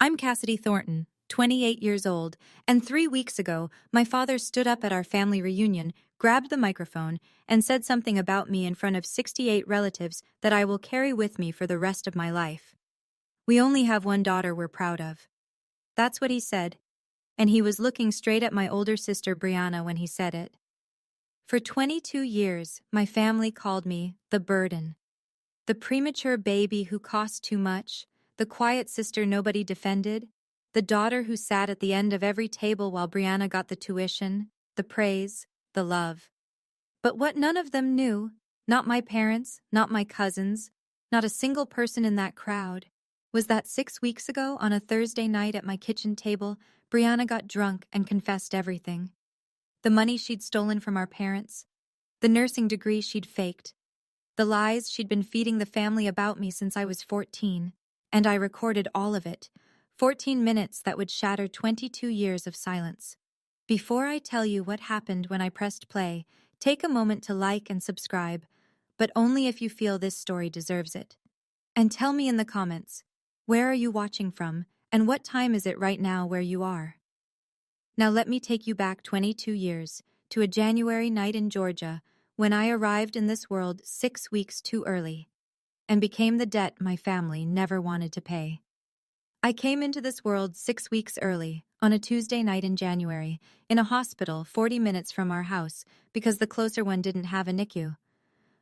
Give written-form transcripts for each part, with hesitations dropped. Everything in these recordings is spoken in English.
I'm Cassidy Thornton, 28 years old, and 3 weeks ago, my father stood up at our family reunion, grabbed the microphone, and said something about me in front of 68 relatives that I will carry with me for the rest of my life. We only have one daughter we're proud of. That's what he said, and he was looking straight at my older sister Brianna when he said it. For 22 years, my family called me the burden. The premature baby who cost too much, the quiet sister nobody defended, the daughter who sat at the end of every table while Brianna got the tuition, the praise, the love. But what none of them knew, not my parents, not my cousins, not a single person in that crowd, was that 6 weeks ago on a Thursday night at my kitchen table, Brianna got drunk and confessed everything. The money she'd stolen from our parents, the nursing degree she'd faked, the lies she'd been feeding the family about me since I was 14, and I recorded all of it, 14 minutes that would shatter 22 years of silence. Before I tell you what happened when I pressed play, take a moment to like and subscribe, but only if you feel this story deserves it. And tell me in the comments, where are you watching from, and what time is it right now where you are? Now let me take you back 22 years, to a January night in Georgia, when I arrived in this world 6 weeks too early, and became the debt my family never wanted to pay. I came into this world 6 weeks early, on a Tuesday night in January, in a hospital 40 minutes from our house, because the closer one didn't have a NICU.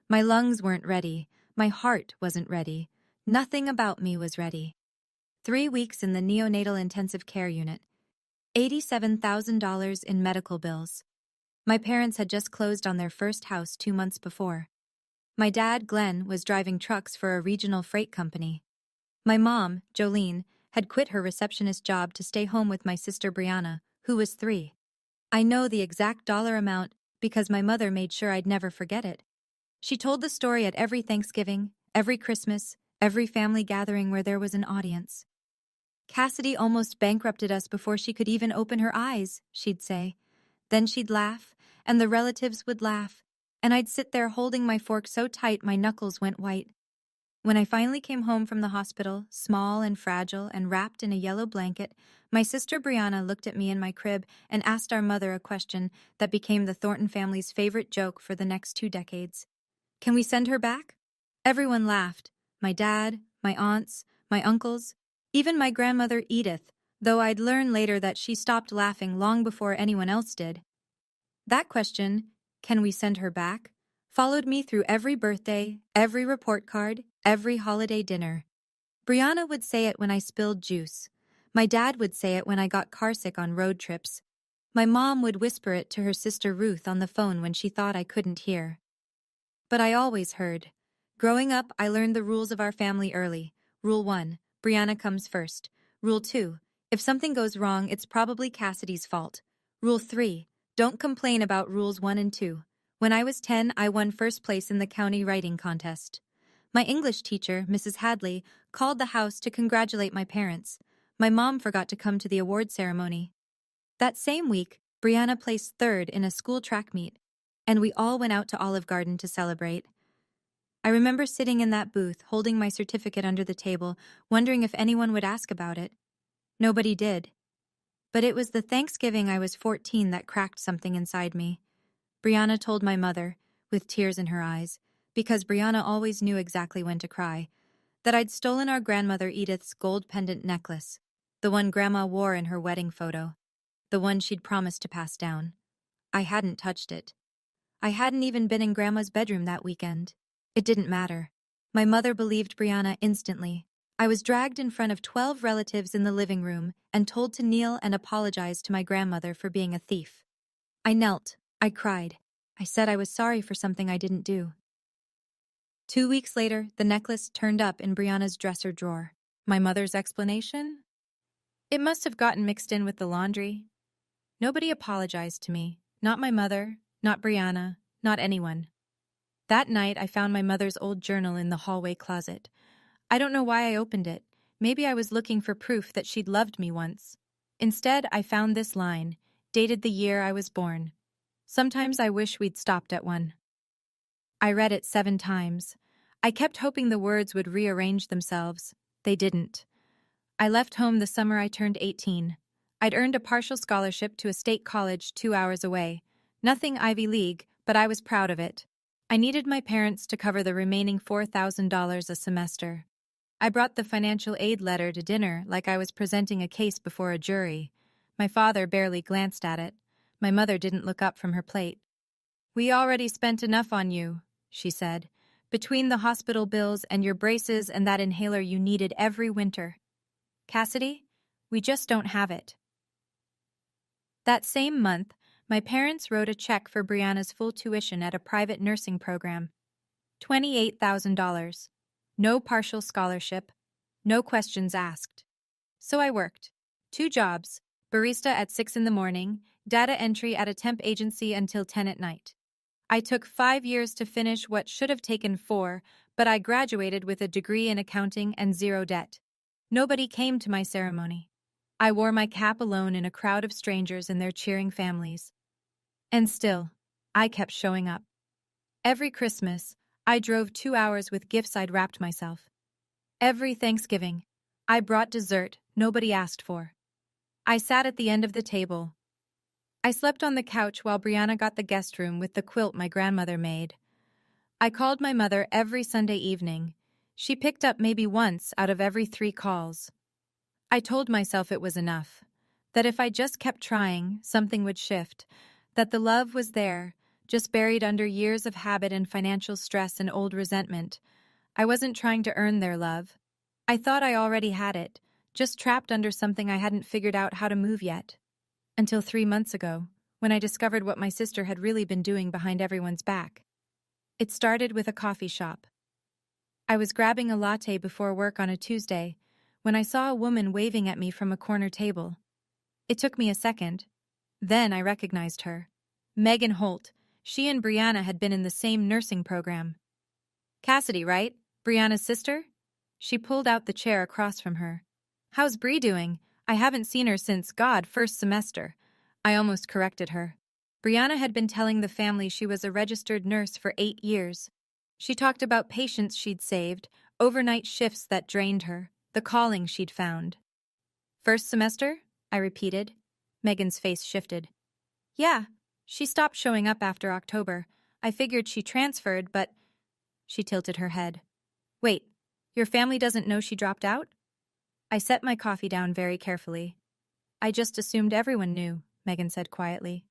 My lungs weren't ready, my heart wasn't ready, nothing about me was ready. 3 weeks in the neonatal intensive care unit, $87,000 in medical bills. My parents had just closed on their first house 2 months before. My dad, Glenn, was driving trucks for a regional freight company. My mom, Jolene, had quit her receptionist job to stay home with my sister Brianna, who was 3. I know the exact dollar amount because my mother made sure I'd never forget it. She told the story at every Thanksgiving, every Christmas, every family gathering where there was an audience. Cassidy almost bankrupted us before she could even open her eyes, she'd say. Then she'd laugh, and the relatives would laugh, and I'd sit there holding my fork so tight my knuckles went white. When I finally came home from the hospital, small and fragile and wrapped in a yellow blanket, my sister Brianna looked at me in my crib and asked our mother a question that became the Thornton family's favorite joke for the next 2 decades. Can we send her back? Everyone laughed. My dad, my aunts, my uncles, even my grandmother Edith, though I'd learn later that she stopped laughing long before anyone else did. That question, can we send her back, followed me through every birthday, every report card, every holiday dinner. Brianna would say it when I spilled juice. My dad would say it when I got carsick on road trips. My mom would whisper it to her sister Ruth on the phone when she thought I couldn't hear. But I always heard. Growing up, I learned the rules of our family early. Rule 1, Brianna comes first. Rule 2, if something goes wrong, it's probably Cassidy's fault. Rule 3, don't complain about rules 1 and 2. When I was 10, I won first place in the county writing contest. My English teacher, Mrs. Hadley, called the house to congratulate my parents. My mom forgot to come to the award ceremony. That same week, Brianna placed 3rd in a school track meet, and we all went out to Olive Garden to celebrate. I remember sitting in that booth, holding my certificate under the table, wondering if anyone would ask about it. Nobody did. But it was the Thanksgiving I was 14 that cracked something inside me. Brianna told my mother, with tears in her eyes, because Brianna always knew exactly when to cry, that I'd stolen our grandmother Edith's gold pendant necklace, the one Grandma wore in her wedding photo, the one she'd promised to pass down. I hadn't touched it. I hadn't even been in Grandma's bedroom that weekend. It didn't matter. My mother believed Brianna instantly. I was dragged in front of 12 relatives in the living room and told to kneel and apologize to my grandmother for being a thief. I knelt. I cried. I said I was sorry for something I didn't do. 2 weeks later, the necklace turned up in Brianna's dresser drawer. My mother's explanation? It must have gotten mixed in with the laundry. Nobody apologized to me. Not my mother, not Brianna, not anyone. That night, I found my mother's old journal in the hallway closet. I don't know why I opened it. Maybe I was looking for proof that she'd loved me once. Instead, I found this line, dated the year I was born. Sometimes I wish we'd stopped at 1. I read it 7 times. I kept hoping the words would rearrange themselves. They didn't. I left home the summer I turned 18. I'd earned a partial scholarship to a state college 2 hours away. Nothing Ivy League, but I was proud of it. I needed my parents to cover the remaining $4,000 a semester. I brought the financial aid letter to dinner like I was presenting a case before a jury. My father barely glanced at it. My mother didn't look up from her plate. "We already spent enough on you," she said. "Between the hospital bills and your braces and that inhaler you needed every winter. Cassidy, we just don't have it." That same month, my parents wrote a check for Brianna's full tuition at a private nursing program. $28,000. No partial scholarship. No questions asked. So I worked. 2 jobs, barista at 6 in the morning, data entry at a temp agency until 10 at night. I took 5 years to finish what should have taken 4, but I graduated with a degree in accounting and 0 debt. Nobody came to my ceremony. I wore my cap alone in a crowd of strangers and their cheering families. And still, I kept showing up. Every Christmas, I drove 2 hours with gifts I'd wrapped myself. Every Thanksgiving, I brought dessert nobody asked for. I sat at the end of the table. I slept on the couch while Brianna got the guest room with the quilt my grandmother made. I called my mother every Sunday evening. She picked up maybe once out of every 3 calls. I told myself it was enough, that if I just kept trying, something would shift, that the love was there, just buried under years of habit and financial stress and old resentment. I wasn't trying to earn their love. I thought I already had it, just trapped under something I hadn't figured out how to move yet. Until 3 months ago, when I discovered what my sister had really been doing behind everyone's back. It started with a coffee shop. I was grabbing a latte before work on a Tuesday when I saw a woman waving at me from a corner table. It took me a second. Then I recognized her. Megan Holt. She and Brianna had been in the same nursing program. "Cassidy, right? Brianna's sister?" She pulled out the chair across from her. "How's Bree doing? I haven't seen her since, first semester." I almost corrected her. Brianna had been telling the family she was a registered nurse for 8 years. She talked about patients she'd saved, overnight shifts that drained her, the calling she'd found. "First semester?" I repeated. Megan's face shifted. "Yeah, she stopped showing up after October. I figured she transferred, but—" She tilted her head. "Wait, your family doesn't know she dropped out?" I set my coffee down very carefully. "I just assumed everyone knew," Megan said quietly.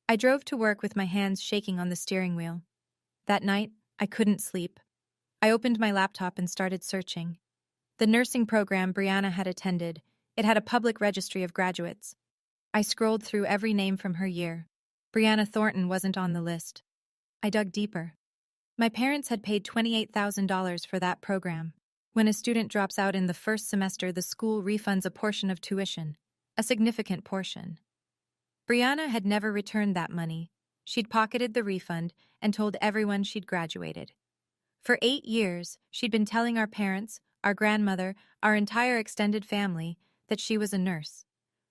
I drove to work with my hands shaking on the steering wheel. That night, I couldn't sleep. I opened my laptop and started searching. The nursing program Brianna had attended, it had a public registry of graduates. I scrolled through every name from her year. Brianna Thornton wasn't on the list. I dug deeper. My parents had paid $28,000 for that program. When a student drops out in the first semester, the school refunds a portion of tuition, a significant portion. Brianna had never returned that money. She'd pocketed the refund and told everyone she'd graduated. For 8 years, she'd been telling our parents, our grandmother, our entire extended family, that she was a nurse.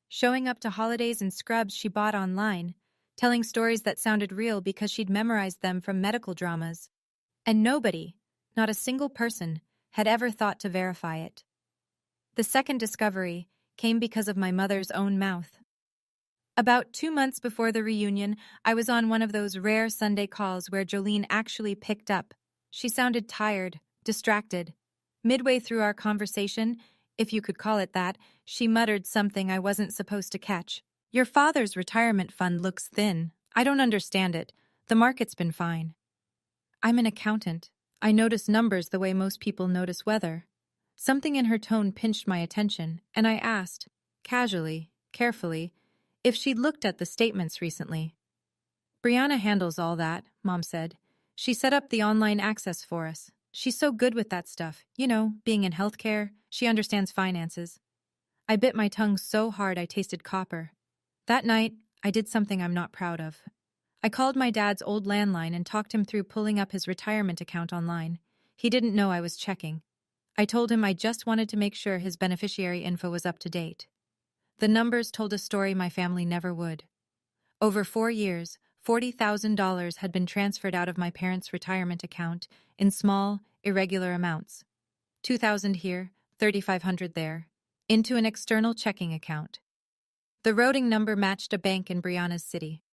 Showing up to holidays in scrubs she bought online, telling stories that sounded real because she'd memorized them from medical dramas. And nobody, not a single person, had ever thought to verify it. The second discovery came because of my mother's own mouth. About 2 months before the reunion, I was on one of those rare Sunday calls where Jolene actually picked up. She sounded tired, distracted. Midway through our conversation, if you could call it that, she muttered something I wasn't supposed to catch. "Your father's retirement fund looks thin. I don't understand it. The market's been fine." I'm an accountant. I notice numbers the way most people notice weather. Something in her tone pinched my attention, and I asked, casually, carefully, if she'd looked at the statements recently. "Brianna handles all that," Mom said. "She set up the online access for us. She's so good with that stuff. You know, being in healthcare, she understands finances." I bit my tongue so hard I tasted copper. That night, I did something I'm not proud of. I called my dad's old landline and talked him through pulling up his retirement account online. He didn't know I was checking. I told him I just wanted to make sure his beneficiary info was up to date. The numbers told a story my family never would. Over 4 years, $40,000 had been transferred out of my parents' retirement account in small, irregular amounts. $2,000 here, $3,500 there, into an external checking account. The routing number matched a bank in Brianna's city.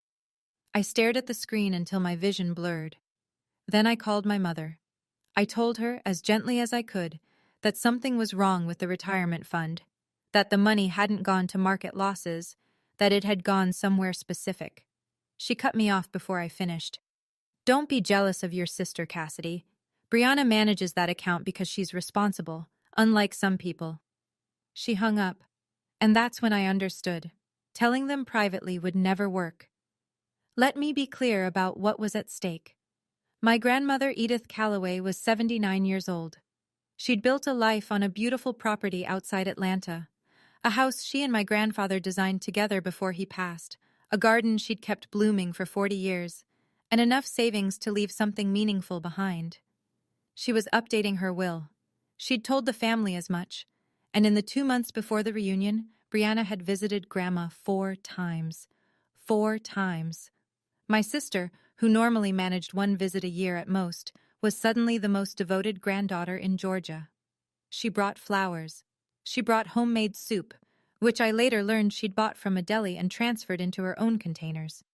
I stared at the screen until my vision blurred. Then I called my mother. I told her, as gently as I could, that something was wrong with the retirement fund, that the money hadn't gone to market losses, that it had gone somewhere specific. She cut me off before I finished. Don't be jealous of your sister, Cassidy. Brianna manages that account because she's responsible, unlike some people. She hung up, and that's when I understood. Telling them privately would never work. Let me be clear about what was at stake. My grandmother, Edith Calloway, was 79 years old. She'd built a life on a beautiful property outside Atlanta, a house she and my grandfather designed together before he passed, a garden she'd kept blooming for 40 years, and enough savings to leave something meaningful behind. She was updating her will. She'd told the family as much, and in the 2 months before the reunion, Brianna had visited Grandma 4 times. 4 times. My sister, who normally managed 1 visit a year at most, was suddenly the most devoted granddaughter in Georgia. She brought flowers. She brought homemade soup, which I later learned she'd bought from a deli and transferred into her own containers.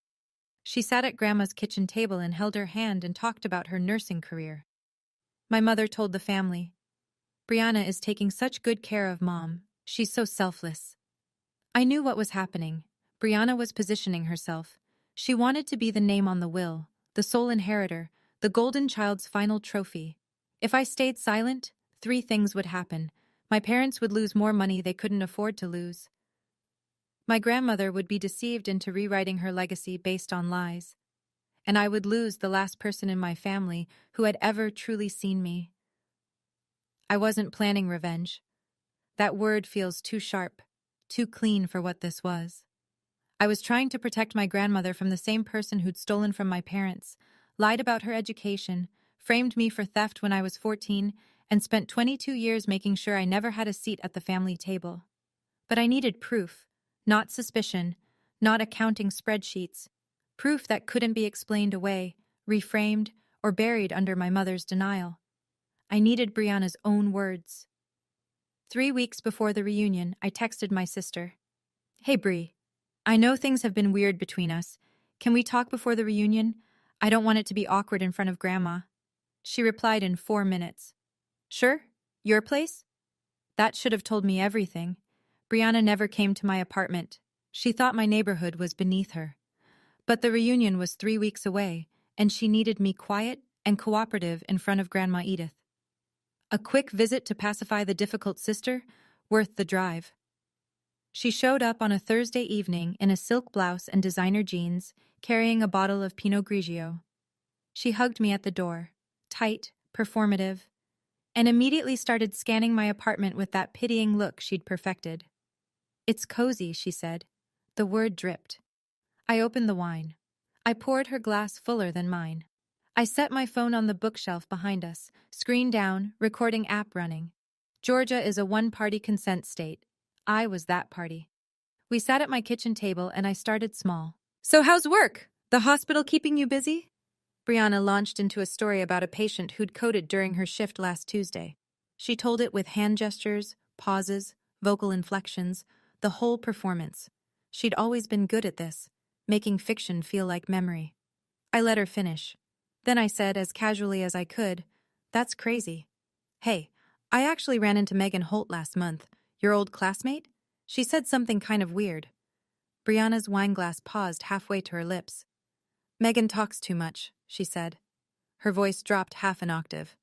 She sat at Grandma's kitchen table and held her hand and talked about her nursing career. My mother told the family, "Brianna is taking such good care of Mom. She's so selfless." I knew what was happening. Brianna was positioning herself. She wanted to be the name on the will, the sole inheritor, the golden child's final trophy. If I stayed silent, 3 things would happen. My parents would lose more money they couldn't afford to lose. My grandmother would be deceived into rewriting her legacy based on lies. And I would lose the last person in my family who had ever truly seen me. I wasn't planning revenge. That word feels too sharp, too clean for what this was. I was trying to protect my grandmother from the same person who'd stolen from my parents, lied about her education, framed me for theft when I was 14, and spent 22 years making sure I never had a seat at the family table. But I needed proof, not suspicion, not accounting spreadsheets, proof that couldn't be explained away, reframed, or buried under my mother's denial. I needed Brianna's own words. 3 weeks before the reunion, I texted my sister. "Hey, Bri. I know things have been weird between us. Can we talk before the reunion? I don't want it to be awkward in front of Grandma." She replied in 4 minutes. "Sure? Your place?" That should have told me everything. Brianna never came to my apartment. She thought my neighborhood was beneath her. But the reunion was 3 weeks away, and she needed me quiet and cooperative in front of Grandma Edith. A quick visit to pacify the difficult sister, worth the drive. She showed up on a Thursday evening in a silk blouse and designer jeans, carrying a bottle of Pinot Grigio. She hugged me at the door, tight, performative, and immediately started scanning my apartment with that pitying look she'd perfected. "It's cozy," she said. The word dripped. I opened the wine. I poured her glass fuller than mine. I set my phone on the bookshelf behind us, screen down, recording app running. Georgia is a one-party consent state. I was that party. We sat at my kitchen table and I started small. "So how's work? The hospital keeping you busy?" Brianna launched into a story about a patient who'd coded during her shift last Tuesday. She told it with hand gestures, pauses, vocal inflections, the whole performance. She'd always been good at this, making fiction feel like memory. I let her finish. Then I said, as casually as I could, "That's crazy. Hey, I actually ran into Megan Holt last month, your old classmate. She said something kind of weird." Brianna's wineglass paused halfway to her lips. "Megan talks too much," she said. Her voice dropped half an octave.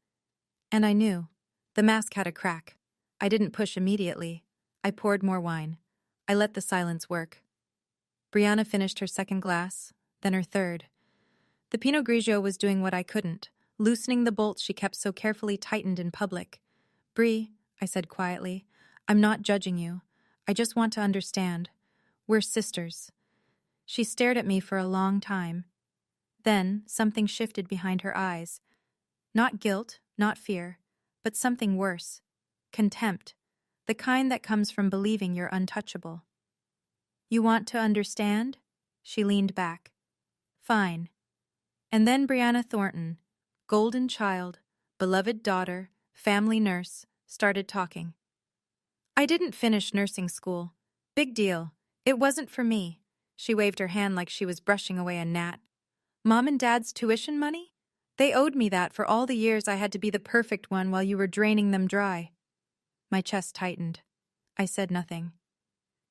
And I knew. The mask had a crack. I didn't push immediately. I poured more wine. I let the silence work. Brianna finished her second glass, then her third. The Pinot Grigio was doing what I couldn't, loosening the bolts she kept so carefully tightened in public. "Bri," I said quietly, "I'm not judging you. I just want to understand. We're sisters." She stared at me for a long time. Then something shifted behind her eyes. Not guilt, not fear, but something worse. Contempt. The kind that comes from believing you're untouchable. "You want to understand?" She leaned back. "Fine." And then Brianna Thornton, golden child, beloved daughter, family nurse, started talking. I didn't finish nursing school. Big deal. It wasn't for me. She waved her hand like she was brushing away a gnat. Mom and Dad's tuition money? They owed me that for all the years I had to be the perfect one while you were draining them dry. My chest tightened. I said nothing.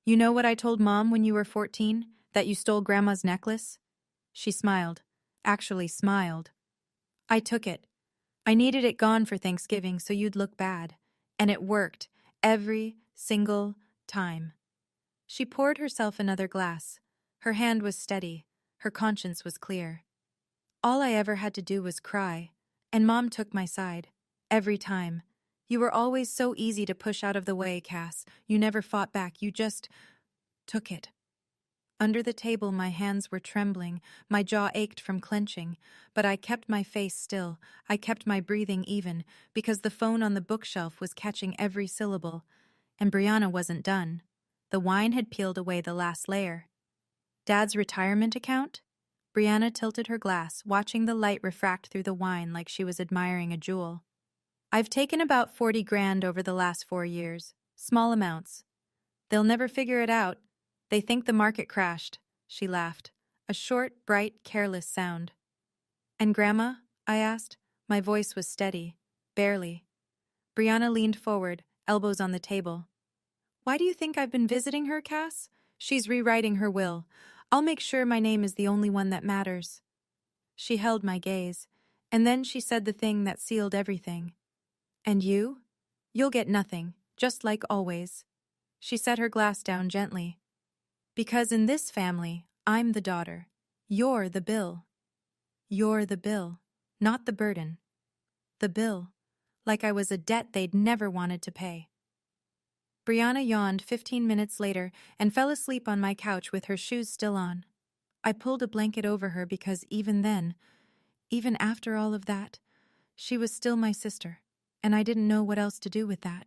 You know what I told Mom when you were 14? That you stole Grandma's necklace? She smiled. Actually smiled. I took it. I needed it gone for Thanksgiving so you'd look bad. And it worked. Every single time. She poured herself another glass. Her hand was steady. Her conscience was clear. All I ever had to do was cry. And Mom took my side. Every time. You were always so easy to push out of the way, Cass. You never fought back. You just took it. Under the table, my hands were trembling. My jaw ached from clenching. But I kept my face still. I kept my breathing even, because the phone on the bookshelf was catching every syllable. And Brianna wasn't done. The wine had peeled away the last layer. Dad's retirement account? Brianna tilted her glass, watching the light refract through the wine like she was admiring a jewel. I've taken about 40 grand over the last 4 years. Small amounts. They'll never figure it out. They think the market crashed. She laughed. A short, bright, careless sound. And Grandma? I asked. My voice was steady. Barely. Brianna leaned forward, elbows on the table. Why do you think I've been visiting her, Cass? She's rewriting her will. I'll make sure my name is the only one that matters. She held my gaze, and then she said the thing that sealed everything. And you? You'll get nothing, just like always. She set her glass down gently. Because in this family, I'm the daughter. You're the bill. You're the bill, not the burden. The bill, like I was a debt they'd never wanted to pay. Brianna yawned 15 minutes later and fell asleep on my couch with her shoes still on. I pulled a blanket over her because even then, even after all of that, she was still my sister, and I didn't know what else to do with that.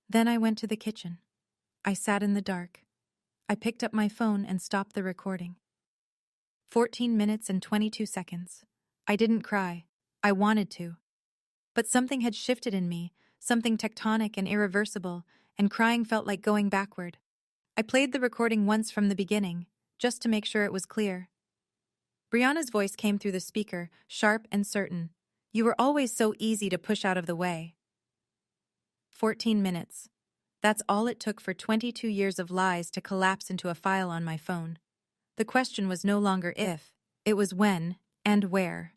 Then I went to the kitchen. I sat in the dark. I picked up my phone and stopped the recording. 14 minutes and 22 seconds. I didn't cry. I wanted to. But something had shifted in me, something tectonic and irreversible, and crying felt like going backward. I played the recording once from the beginning, just to make sure it was clear. Brianna's voice came through the speaker, sharp and certain. You were always so easy to push out of the way. 14 minutes. That's all it took for 22 years of lies to collapse into a file on my phone. The question was no longer if, it was when and where.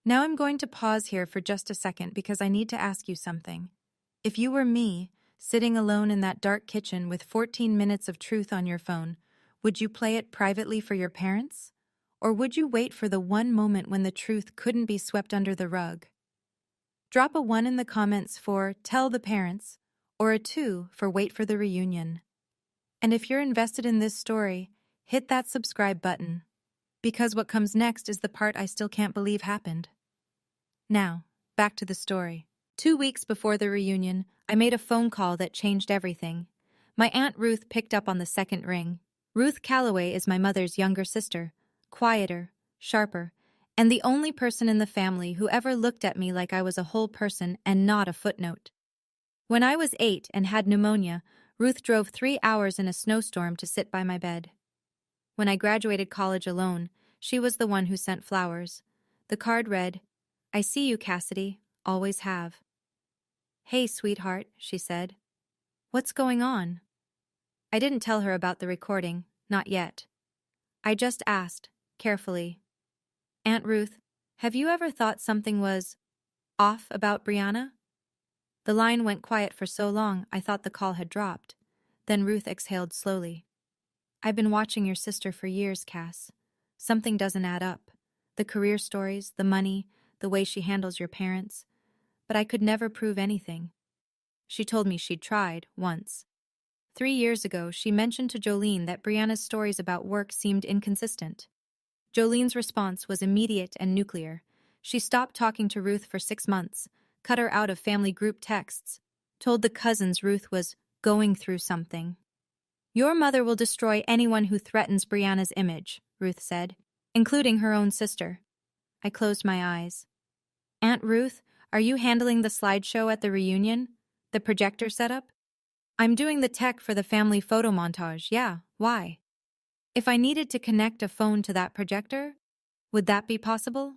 Now I'm going to pause here for just a second because I need to ask you something. If you were me, sitting alone in that dark kitchen with 14 minutes of truth on your phone, would you play it privately for your parents? Or would you wait for the one moment when the truth couldn't be swept under the rug? Drop a 1 in the comments for tell the parents, or a 2 for wait for the reunion. And if you're invested in this story, hit that subscribe button, because what comes next is the part I still can't believe happened. Now, back to the story. 2 weeks before the reunion, I made a phone call that changed everything. My Aunt Ruth picked up on the second ring. Ruth Calloway is my mother's younger sister, quieter, sharper, and the only person in the family who ever looked at me like I was a whole person and not a footnote. When I was 8 and had pneumonia, Ruth drove 3 hours in a snowstorm to sit by my bed. When I graduated college alone, she was the one who sent flowers. The card read, I see you, Cassidy, always have. Hey, sweetheart, she said. What's going on? I didn't tell her about the recording, not yet. I just asked, carefully. Aunt Ruth, have you ever thought something was off about Brianna? The line went quiet for so long I thought the call had dropped. Then Ruth exhaled slowly. I've been watching your sister for years, Cass. Something doesn't add up. The career stories, the money, the way she handles your parents. But I could never prove anything. She told me she'd tried, once. 3 years ago, she mentioned to Jolene that Brianna's stories about work seemed inconsistent. Jolene's response was immediate and nuclear. She stopped talking to Ruth for 6 months, cut her out of family group texts, told the cousins Ruth was going through something. Your mother will destroy anyone who threatens Brianna's image, Ruth said, including her own sister. I closed my eyes. Aunt Ruth, are you handling the slideshow at the reunion? The projector setup? I'm doing the tech for the family photo montage, yeah, why? If I needed to connect a phone to that projector, would that be possible?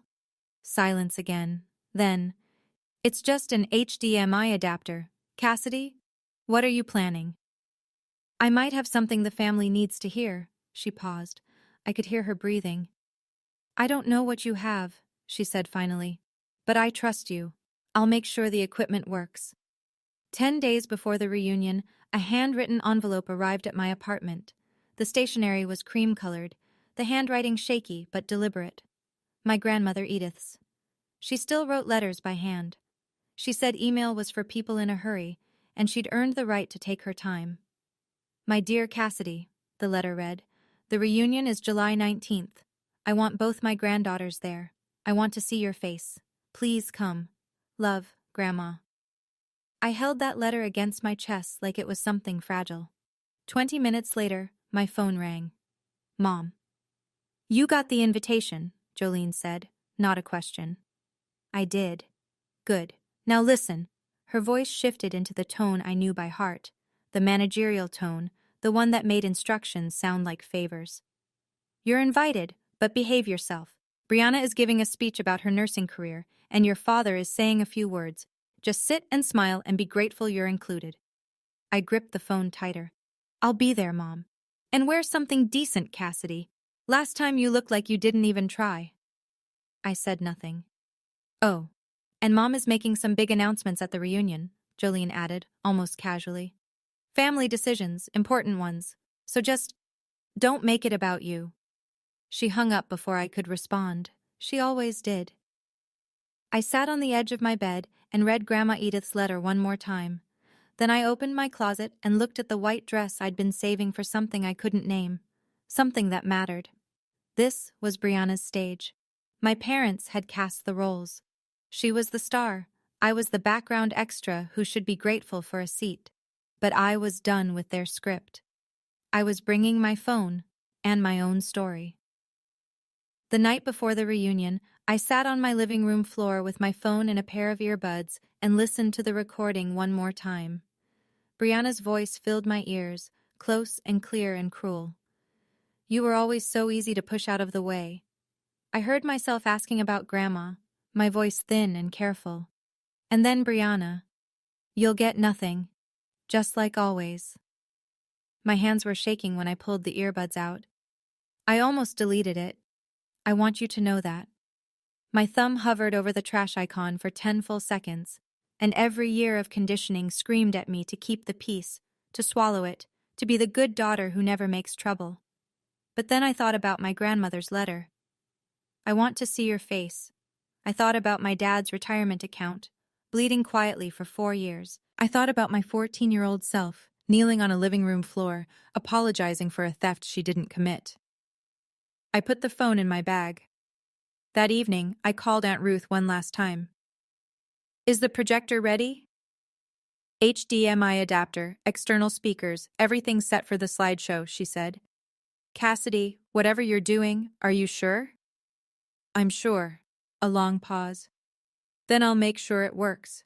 Silence again. Then, it's just an HDMI adapter. Cassidy, what are you planning? I might have something the family needs to hear. She paused. I could hear her breathing. I don't know what you have, she said finally. But I trust you. I'll make sure the equipment works. 10 days before the reunion, a handwritten envelope arrived at my apartment. The stationery was cream-colored, the handwriting shaky but deliberate. My grandmother Edith's. She still wrote letters by hand. She said email was for people in a hurry, and she'd earned the right to take her time. My dear Cassidy, the letter read, the reunion is July 19th. I want both my granddaughters there. I want to see your face. Please come. Love, Grandma. I held that letter against my chest like it was something fragile. 20 minutes later, my phone rang. Mom. You got the invitation, Jolene said, not a question. I did. Good. Now listen. Her voice shifted into the tone I knew by heart, the managerial tone, the one that made instructions sound like favors. You're invited, but behave yourself. Brianna is giving a speech about her nursing career, and your father is saying a few words. Just sit and smile and be grateful you're included. I gripped the phone tighter. I'll be there, Mom. And wear something decent, Cassidy. Last time you looked like you didn't even try. I said nothing. Oh, and Mom is making some big announcements at the reunion, Jolene added, almost casually. Family decisions, important ones. So just don't make it about you. She hung up before I could respond. She always did. I sat on the edge of my bed and read Grandma Edith's letter one more time. Then I opened my closet and looked at the white dress I'd been saving for something I couldn't name. Something that mattered. This was Brianna's stage. My parents had cast the roles. She was the star. I was the background extra who should be grateful for a seat. But I was done with their script. I was bringing my phone and my own story. The night before the reunion, I sat on my living room floor with my phone and a pair of earbuds and listened to the recording one more time. Brianna's voice filled my ears, close and clear and cruel. You were always so easy to push out of the way. I heard myself asking about Grandma, my voice thin and careful. And then Brianna. You'll get nothing, just like always. My hands were shaking when I pulled the earbuds out. I almost deleted it. I want you to know that. My thumb hovered over the trash icon for 10 full seconds, and every year of conditioning screamed at me to keep the peace, to swallow it, to be the good daughter who never makes trouble. But then I thought about my grandmother's letter. I want to see your face. I thought about my dad's retirement account, bleeding quietly for 4 years. I thought about my 14-year-old self, kneeling on a living room floor, apologizing for a theft she didn't commit. I put the phone in my bag. That evening, I called Aunt Ruth one last time. Is the projector ready? HDMI adapter, external speakers, everything set for the slideshow, she said. Cassidy, whatever you're doing, are you sure? I'm sure. A long pause. Then I'll make sure it works.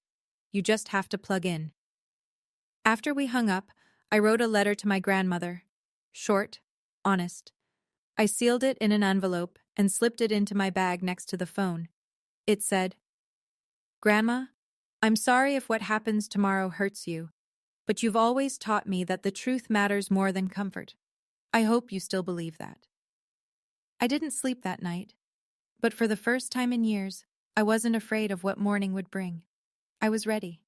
You just have to plug in. After we hung up, I wrote a letter to my grandmother. Short, honest. I sealed it in an envelope and slipped it into my bag next to the phone. It said, Grandma, I'm sorry if what happens tomorrow hurts you, but you've always taught me that the truth matters more than comfort. I hope you still believe that. I didn't sleep that night, but for the first time in years, I wasn't afraid of what morning would bring. I was ready.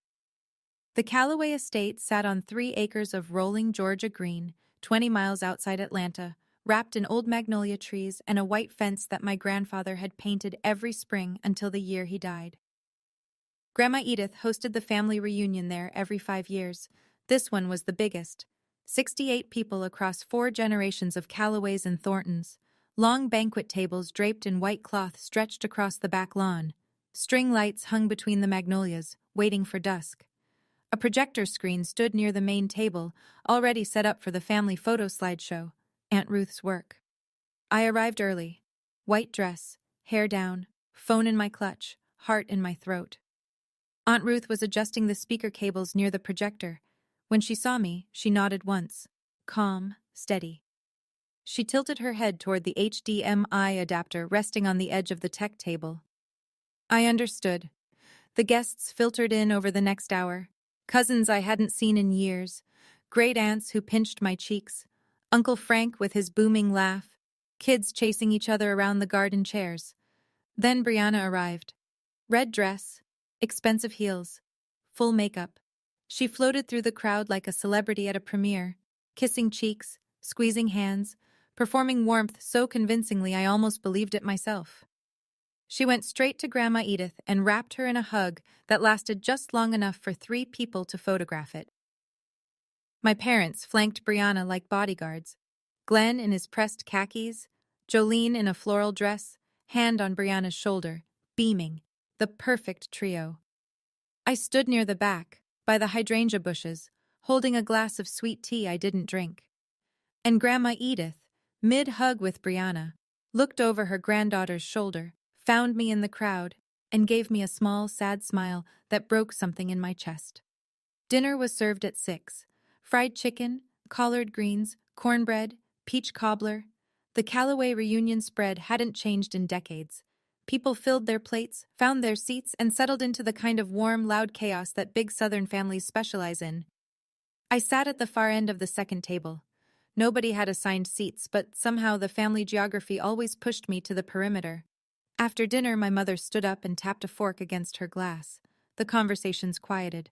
The Callaway estate sat on 3 acres of rolling Georgia green, 20 miles outside Atlanta, wrapped in old magnolia trees and a white fence that my grandfather had painted every spring until the year he died. Grandma Edith hosted the family reunion there every 5 years. This one was the biggest. 68 people across 4 generations of Callaways and Thorntons. Long banquet tables draped in white cloth stretched across the back lawn. String lights hung between the magnolias, waiting for dusk. A projector screen stood near the main table, already set up for the family photo slideshow, Aunt Ruth's work. I arrived early. White dress, hair down, phone in my clutch, heart in my throat. Aunt Ruth was adjusting the speaker cables near the projector. When she saw me, she nodded once. Calm, steady. She tilted her head toward the HDMI adapter resting on the edge of the tech table. I understood. The guests filtered in over the next hour. Cousins I hadn't seen in years. Great aunts who pinched my cheeks. Uncle Frank with his booming laugh. Kids chasing each other around the garden chairs. Then Brianna arrived. Red dress, expensive heels, full makeup. She floated through the crowd like a celebrity at a premiere, kissing cheeks, squeezing hands, performing warmth so convincingly I almost believed it myself. She went straight to Grandma Edith and wrapped her in a hug that lasted just long enough for 3 people to photograph it. My parents flanked Brianna like bodyguards. Glenn in his pressed khakis, Jolene in a floral dress, hand on Brianna's shoulder, beaming, the perfect trio. I stood near the back, by the hydrangea bushes, holding a glass of sweet tea I didn't drink. And Grandma Edith, mid-hug with Brianna, looked over her granddaughter's shoulder, found me in the crowd, and gave me a small, sad smile that broke something in my chest. Dinner was served at 6. Fried chicken, collard greens, cornbread, peach cobbler. The Callaway reunion spread hadn't changed in decades. People filled their plates, found their seats, and settled into the kind of warm, loud chaos that big Southern families specialize in. I sat at the far end of the second table. Nobody had assigned seats, but somehow the family geography always pushed me to the perimeter. After dinner, my mother stood up and tapped a fork against her glass. The conversations quieted.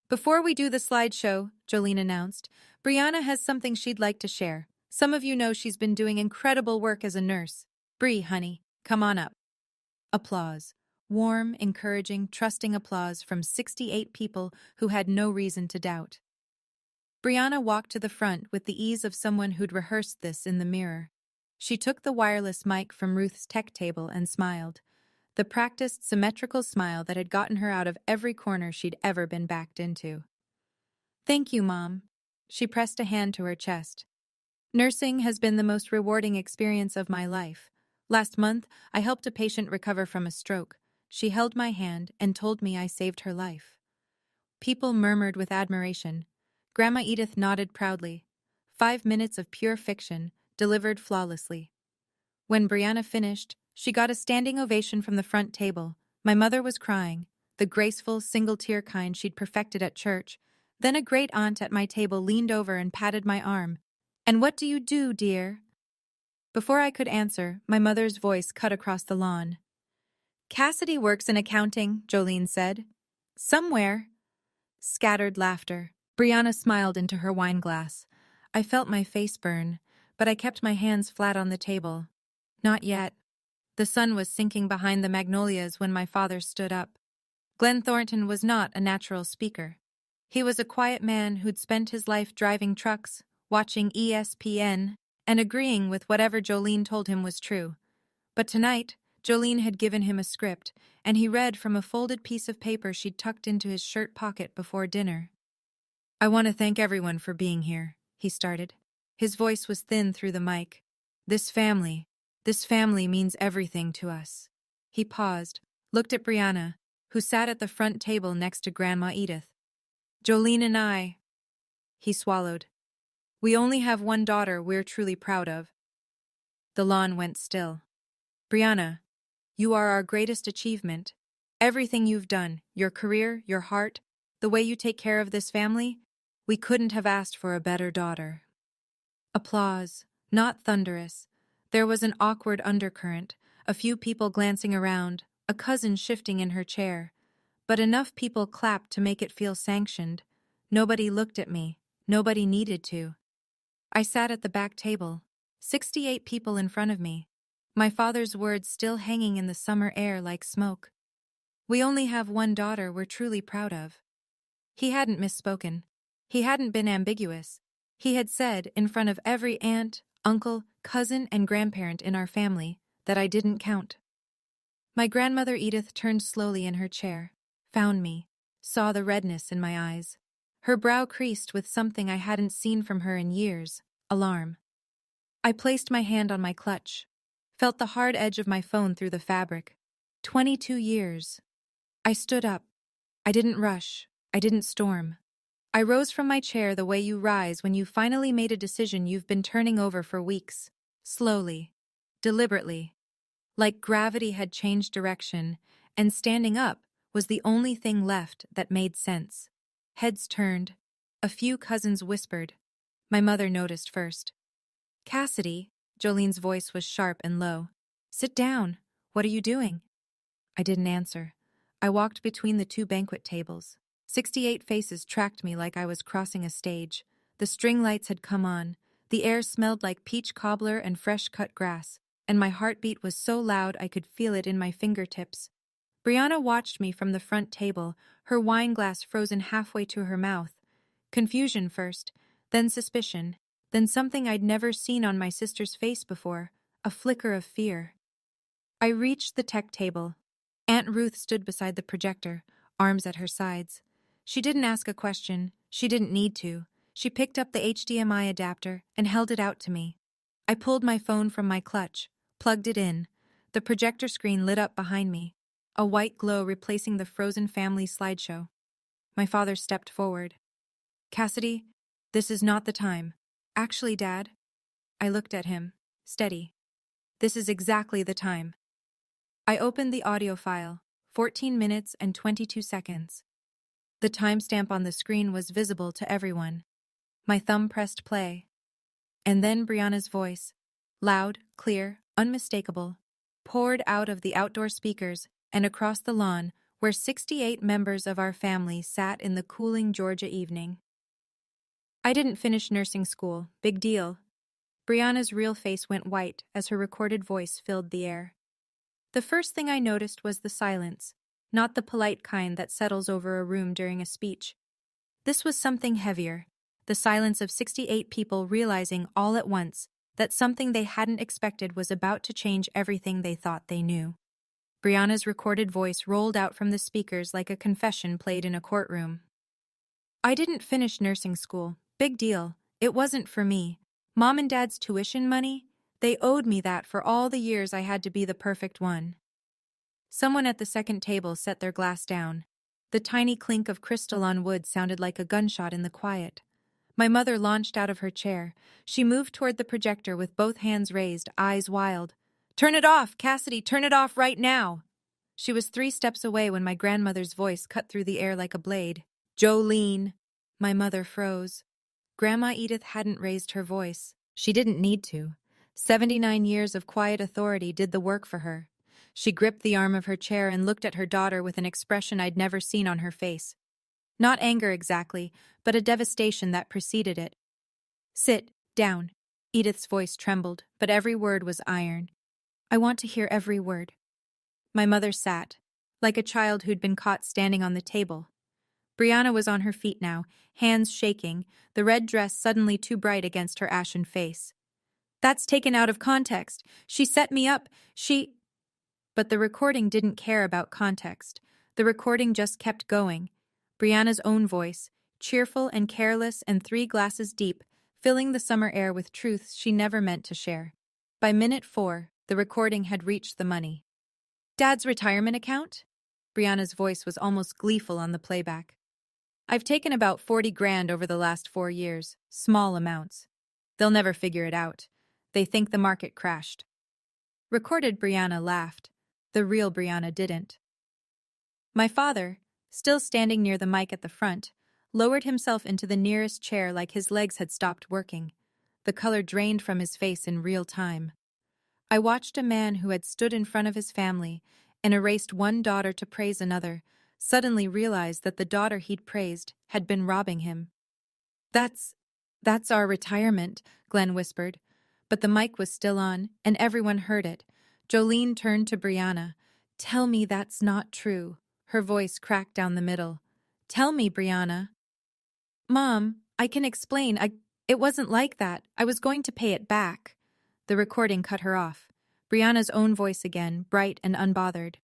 Before we do the slideshow, Jolene announced, Brianna has something she'd like to share. Some of you know she's been doing incredible work as a nurse. Bree, honey, come on up. Applause. Warm, encouraging, trusting applause from 68 people who had no reason to doubt. Brianna walked to the front with the ease of someone who'd rehearsed this in the mirror. She took the wireless mic from Ruth's tech table and smiled. The practiced, symmetrical smile that had gotten her out of every corner she'd ever been backed into. Thank you, Mom. She pressed a hand to her chest. Nursing has been the most rewarding experience of my life. Last month, I helped a patient recover from a stroke. She held my hand and told me I saved her life. People murmured with admiration. Grandma Edith nodded proudly. 5 minutes of pure fiction, delivered flawlessly. When Brianna finished, she got a standing ovation from the front table. My mother was crying, the graceful, single-tear kind she'd perfected at church. Then a great aunt at my table leaned over and patted my arm. "And what do you do, dear?" Before I could answer, my mother's voice cut across the lawn. "Cassidy works in accounting," Jolene said. "Somewhere." Scattered laughter. Brianna smiled into her wineglass. I felt my face burn, but I kept my hands flat on the table. Not yet. The sun was sinking behind the magnolias when my father stood up. Glenn Thornton was not a natural speaker. He was a quiet man who'd spent his life driving trucks, watching ESPN, and agreeing with whatever Jolene told him was true. But tonight, Jolene had given him a script, and he read from a folded piece of paper she'd tucked into his shirt pocket before dinner. "I want to thank everyone for being here," he started. His voice was thin through the mic. This family means everything to us." He paused, looked at Brianna, who sat at the front table next to Grandma Edith. "Jolene and I," he swallowed. "We only have one daughter we're truly proud of." The lawn went still. "Brianna, you are our greatest achievement. Everything you've done, your career, your heart, the way you take care of this family, we couldn't have asked for a better daughter." Applause, not thunderous. There was an awkward undercurrent, a few people glancing around, a cousin shifting in her chair. But enough people clapped to make it feel sanctioned. Nobody looked at me. Nobody needed to. I sat at the back table, 68 people in front of me, my father's words still hanging in the summer air like smoke. "We only have one daughter we're truly proud of." He hadn't misspoken. He hadn't been ambiguous. He had said, in front of every aunt, uncle, cousin, and grandparent in our family, that I didn't count. My grandmother Edith turned slowly in her chair, found me, saw the redness in my eyes. Her brow creased with something I hadn't seen from her in years, alarm. I placed my hand on my clutch, felt the hard edge of my phone through the fabric. 22 years. I stood up. I didn't rush. I didn't storm. I rose from my chair the way you rise when you finally made a decision you've been turning over for weeks. Slowly. Deliberately. Like gravity had changed direction, and standing up was the only thing left that made sense. Heads turned. A few cousins whispered. My mother noticed first. Cassidy, Jolene's voice was sharp and low. Sit down. What are you doing? I didn't answer. I walked between the two banquet tables. 68 faces tracked me like I was crossing a stage. The string lights had come on. The air smelled like peach cobbler and fresh-cut grass, and my heartbeat was so loud I could feel it in my fingertips. Brianna watched me from the front table, her wine glass frozen halfway to her mouth. Confusion first, then suspicion, then something I'd never seen on my sister's face before, a flicker of fear. I reached the tech table. Aunt Ruth stood beside the projector, arms at her sides. She didn't ask a question. She didn't need to. She picked up the HDMI adapter and held it out to me. I pulled my phone from my clutch, plugged it in. The projector screen lit up behind me, a white glow replacing the frozen family slideshow. My father stepped forward. Cassidy, this is not the time. Actually, Dad. I looked at him, steady. This is exactly the time. I opened the audio file, 14 minutes and 22 seconds. The timestamp on the screen was visible to everyone. My thumb pressed play. And then Brianna's voice, loud, clear, unmistakable, poured out of the outdoor speakers and across the lawn where 68 members of our family sat in the cooling Georgia evening. I didn't finish nursing school, big deal. Brianna's real face went white as her recorded voice filled the air. The first thing I noticed was the silence, not the polite kind that settles over a room during a speech. This was something heavier, the silence of 68 people realizing all at once that something they hadn't expected was about to change everything they thought they knew. Brianna's recorded voice rolled out from the speakers like a confession played in a courtroom. I didn't finish nursing school, big deal. It wasn't for me. Mom and Dad's tuition money? They owed me that for all the years I had to be the perfect one. Someone at the second table set their glass down. The tiny clink of crystal on wood sounded like a gunshot in the quiet. My mother launched out of her chair. She moved toward the projector with both hands raised, eyes wild. Turn it off, Cassidy, turn it off right now! She was 3 steps away when my grandmother's voice cut through the air like a blade. Jolene! My mother froze. Grandma Edith hadn't raised her voice. She didn't need to. 79 years of quiet authority did the work for her. She gripped the arm of her chair and looked at her daughter with an expression I'd never seen on her face. Not anger exactly, but a devastation that preceded it. Sit down. Edith's voice trembled, but every word was iron. I want to hear every word. My mother sat, like a child who'd been caught standing on the table. Brianna was on her feet now, hands shaking, the red dress suddenly too bright against her ashen face. That's taken out of context. She set me up. But the recording didn't care about context. The recording just kept going. Brianna's own voice, cheerful and careless and 3 glasses deep, filling the summer air with truths she never meant to share. By minute 4, the recording had reached the money. Dad's retirement account? Brianna's voice was almost gleeful on the playback. I've taken about 40 grand over the last 4 years, small amounts. They'll never figure it out. They think the market crashed. Recorded Brianna laughed. The real Brianna didn't. My father, still standing near the mic at the front, lowered himself into the nearest chair like his legs had stopped working. The color drained from his face in real time. I watched a man who had stood in front of his family and erased one daughter to praise another, suddenly realize that the daughter he'd praised had been robbing him. That's our retirement, Glenn whispered. But the mic was still on, and everyone heard it. Jolene turned to Brianna. Tell me that's not true. Her voice cracked down the middle. Tell me, Brianna. Mom, I can explain. It wasn't like that. I was going to pay it back. The recording cut her off. Brianna's own voice again, bright and unbothered.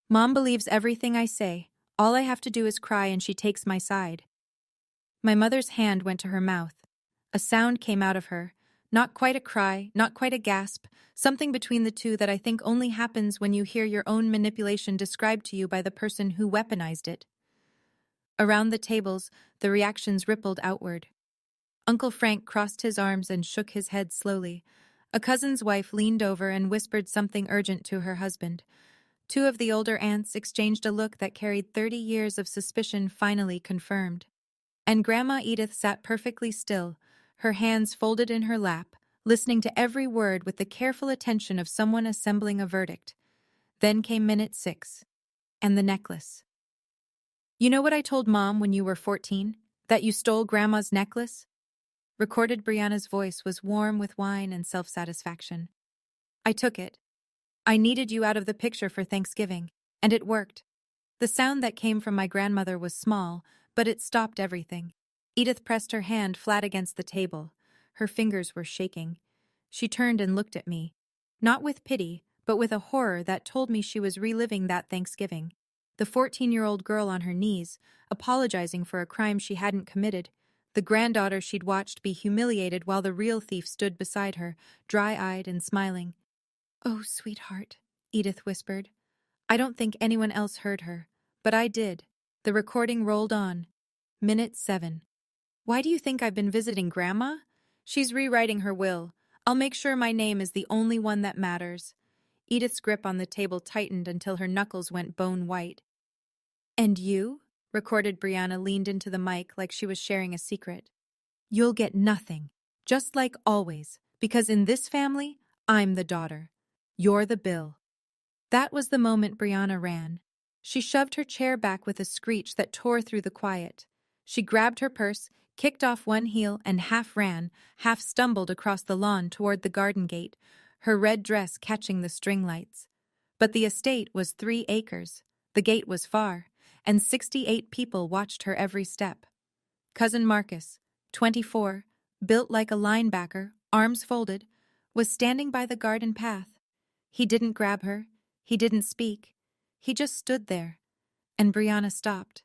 Mom believes everything I say. All I have to do is cry and she takes my side. My mother's hand went to her mouth. A sound came out of her. Not quite a cry, not quite a gasp, something between the two that I think only happens when you hear your own manipulation described to you by the person who weaponized it. Around the tables, the reactions rippled outward. Uncle Frank crossed his arms and shook his head slowly. A cousin's wife leaned over and whispered something urgent to her husband. Two of the older aunts exchanged a look that carried 30 years of suspicion finally confirmed. And Grandma Edith sat perfectly still, her hands folded in her lap, listening to every word with the careful attention of someone assembling a verdict. Then came minute 6. And the necklace. "You know what I told Mom when you were 14? That you stole Grandma's necklace?" Recorded Brianna's voice was warm with wine and self-satisfaction. "I took it. I needed you out of the picture for Thanksgiving, and it worked." The sound that came from my grandmother was small, but it stopped everything. Edith pressed her hand flat against the table. Her fingers were shaking. She turned and looked at me, not with pity, but with a horror that told me she was reliving that Thanksgiving. The 14-year-old girl on her knees, apologizing for a crime she hadn't committed. The granddaughter she'd watched be humiliated while the real thief stood beside her, dry-eyed and smiling. "Oh, sweetheart," Edith whispered. I don't think anyone else heard her, but I did. The recording rolled on. Minute 7. "Why do you think I've been visiting Grandma? She's rewriting her will. I'll make sure my name is the only one that matters." Edith's grip on the table tightened until her knuckles went bone white. "And you?" Recorded Brianna leaned into the mic like she was sharing a secret. "You'll get nothing, just like always, because in this family, I'm the daughter. You're the bill." That was the moment Brianna ran. She shoved her chair back with a screech that tore through the quiet. She grabbed her purse, kicked off one heel, and half ran, half stumbled across the lawn toward the garden gate, her red dress catching the string lights. But the estate was 3 acres. The gate was far, and 68 people watched her every step. Cousin Marcus, 24, built like a linebacker, arms folded, was standing by the garden path. He didn't grab her. He didn't speak. He just stood there. And Brianna stopped.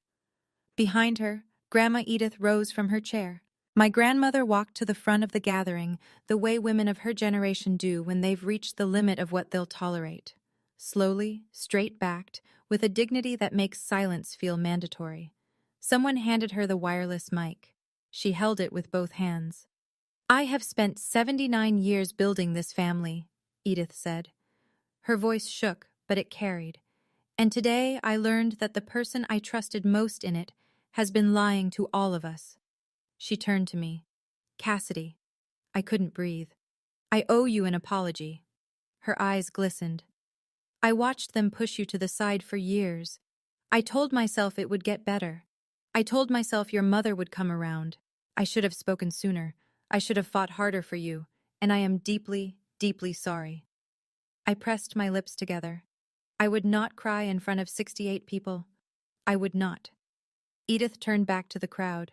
Behind her, Grandma Edith rose from her chair. My grandmother walked to the front of the gathering, the way women of her generation do when they've reached the limit of what they'll tolerate. Slowly, straight-backed, with a dignity that makes silence feel mandatory. Someone handed her the wireless mic. She held it with both hands. "I have spent 79 years building this family," Edith said. Her voice shook, but it carried. "And today I learned that the person I trusted most in it has been lying to all of us." She turned to me. "Cassidy." I couldn't breathe. "I owe you an apology." Her eyes glistened. "I watched them push you to the side for years. I told myself it would get better. I told myself your mother would come around. I should have spoken sooner. I should have fought harder for you, and I am deeply, deeply sorry." I pressed my lips together. I would not cry in front of 68 people. I would not. Edith turned back to the crowd.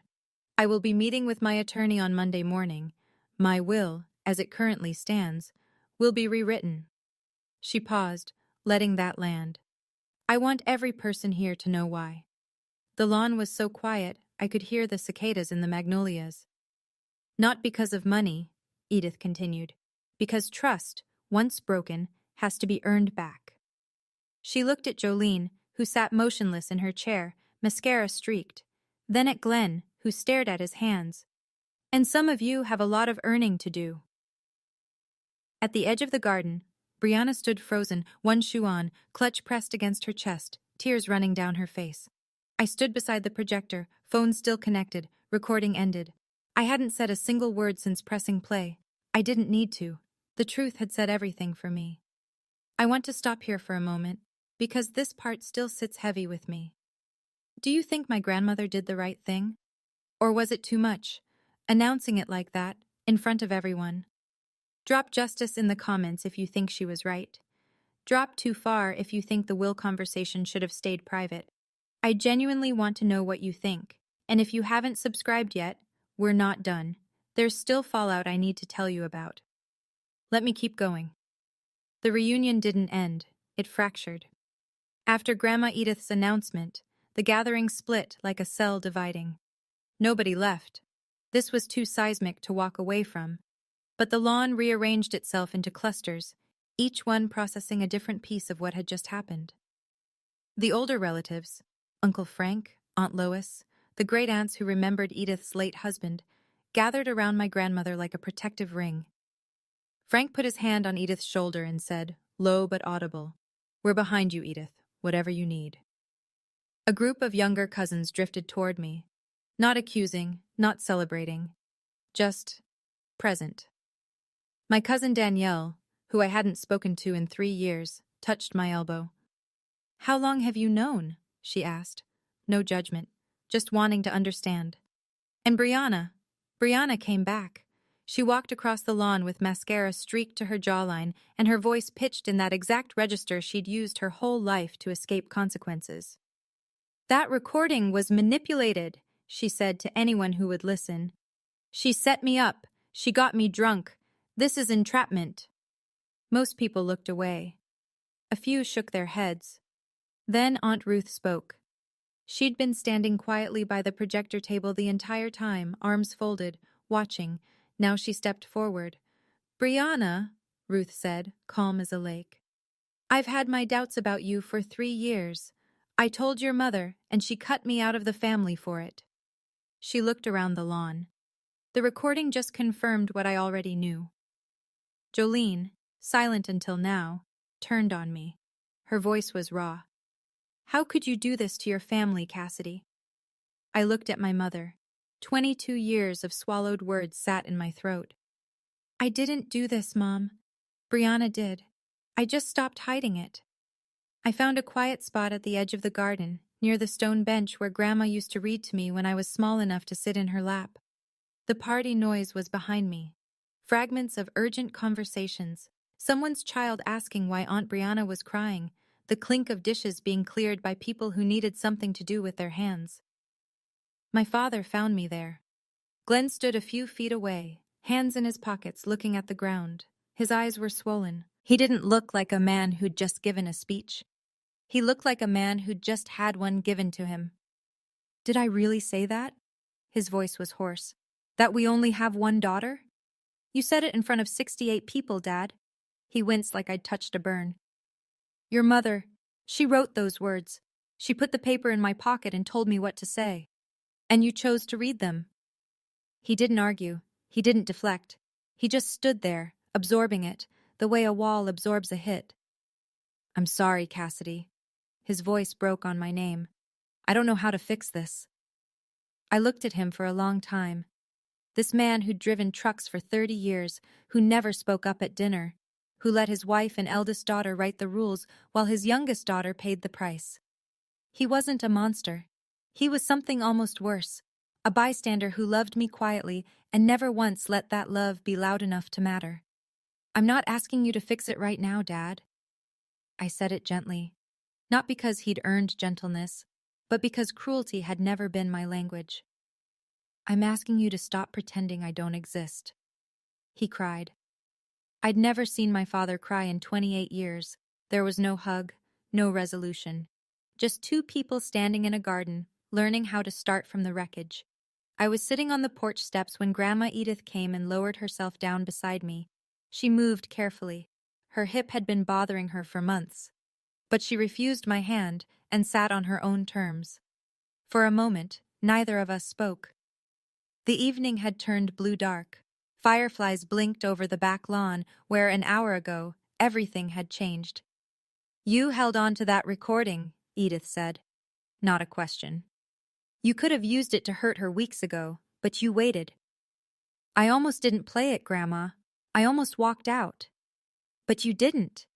"I will be meeting with my attorney on Monday morning. My will, as it currently stands, will be rewritten." She paused, letting that land. "I want every person here to know why." The lawn was so quiet, I could hear the cicadas in the magnolias. "Not because of money," Edith continued, "because trust, once broken, has to be earned back." She looked at Jolene, who sat motionless in her chair, mascara streaked, then at Glenn, who stared at his hands. "And some of you have a lot of earning to do." At the edge of the garden, Brianna stood frozen, one shoe on, clutch pressed against her chest, tears running down her face. I stood beside the projector, phone still connected, recording ended. I hadn't said a single word since pressing play. I didn't need to. The truth had said everything for me. I want to stop here for a moment, because this part still sits heavy with me. Do you think my grandmother did the right thing? Or was it too much, announcing it like that, in front of everyone? Drop justice in the comments if you think she was right. Drop too far if you think the will conversation should have stayed private. I genuinely want to know what you think, and if you haven't subscribed yet, we're not done. There's still fallout I need to tell you about. Let me keep going. The reunion didn't end, it fractured. After Grandma Edith's announcement, the gathering split like a cell dividing. Nobody left. This was too seismic to walk away from. But the lawn rearranged itself into clusters, each one processing a different piece of what had just happened. The older relatives, Uncle Frank, Aunt Lois, The great aunts who remembered Edith's late husband gathered around my grandmother like a protective ring. Frank put his hand on Edith's shoulder and said, low but audible, "We're behind you, Edith, whatever you need." A group of younger cousins drifted toward me, not accusing, not celebrating, just present. My cousin Danielle, who I hadn't spoken to in 3 years, touched my elbow. "How long have you known?" she asked. No judgment, just wanting to understand. And Brianna came back. She walked across the lawn with mascara streaked to her jawline and her voice pitched in that exact register she'd used her whole life to escape consequences. "That recording was manipulated," she said to anyone who would listen. "She set me up. She got me drunk. This is entrapment." Most people looked away. A few shook their heads. Then Aunt Ruth spoke. She'd been standing quietly by the projector table the entire time, arms folded, watching. Now she stepped forward. "Brianna," Ruth said, calm as a lake, "I've had my doubts about you for 3 years. I told your mother, and she cut me out of the family for it." She looked around the lawn. The recording just confirmed what I already knew. Jolene, silent until now, turned on me. Her voice was raw. "How could you do this to your family, Cassidy?" I looked at my mother. 22 years of swallowed words sat in my throat. "I didn't do this, Mom. Brianna did. I just stopped hiding it." I found a quiet spot at the edge of the garden, near the stone bench where Grandma used to read to me when I was small enough to sit in her lap. The party noise was behind me. Fragments of urgent conversations, someone's child asking why Aunt Brianna was crying, the clink of dishes being cleared by people who needed something to do with their hands. My father found me there. Glenn stood a few feet away, hands in his pockets looking at the ground. His eyes were swollen. He didn't look like a man who'd just given a speech. He looked like a man who'd just had one given to him. "Did I really say that?" His voice was hoarse. "That we only have one daughter? You said it in front of 68 people, Dad." He winced like I'd touched a burn. "Your mother, she wrote those words. She put the paper in my pocket and told me what to say. And you chose to read them." He didn't argue. He didn't deflect. He just stood there, absorbing it, the way a wall absorbs a hit. "I'm sorry, Cassidy." His voice broke on my name. "I don't know how to fix this." I looked at him for a long time. This man who'd driven trucks for 30 years, who never spoke up at dinner, who let his wife and eldest daughter write the rules while his youngest daughter paid the price. He wasn't a monster. He was something almost worse, a bystander who loved me quietly and never once let that love be loud enough to matter. "I'm not asking you to fix it right now, Dad." I said it gently, not because he'd earned gentleness, but because cruelty had never been my language. "I'm asking you to stop pretending I don't exist." He cried. I'd never seen my father cry in 28 years. There was no hug, no resolution. Just 2 people standing in a garden, learning how to start from the wreckage. I was sitting on the porch steps when Grandma Edith came and lowered herself down beside me. She moved carefully. Her hip had been bothering her for months. But she refused my hand and sat on her own terms. For a moment, neither of us spoke. The evening had turned blue-dark. Fireflies blinked over the back lawn where, an hour ago, everything had changed. "You held on to that recording," Edith said. Not a question. "You could have used it to hurt her weeks ago, but you waited." "I almost didn't play it, Grandma. I almost walked out." "But you didn't."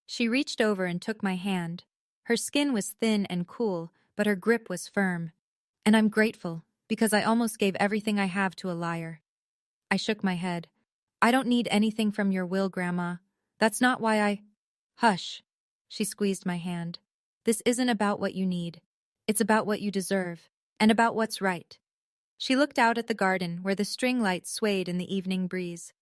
She reached over and took my hand. Her skin was thin and cool, but her grip was firm. "And I'm grateful, because I almost gave everything I have to a liar." I shook my head. "I don't need anything from your will, Grandma. That's not why I—" "Hush." She squeezed my hand. "This isn't about what you need. It's about what you deserve, and about what's right." She looked out at the garden where the string lights swayed in the evening breeze.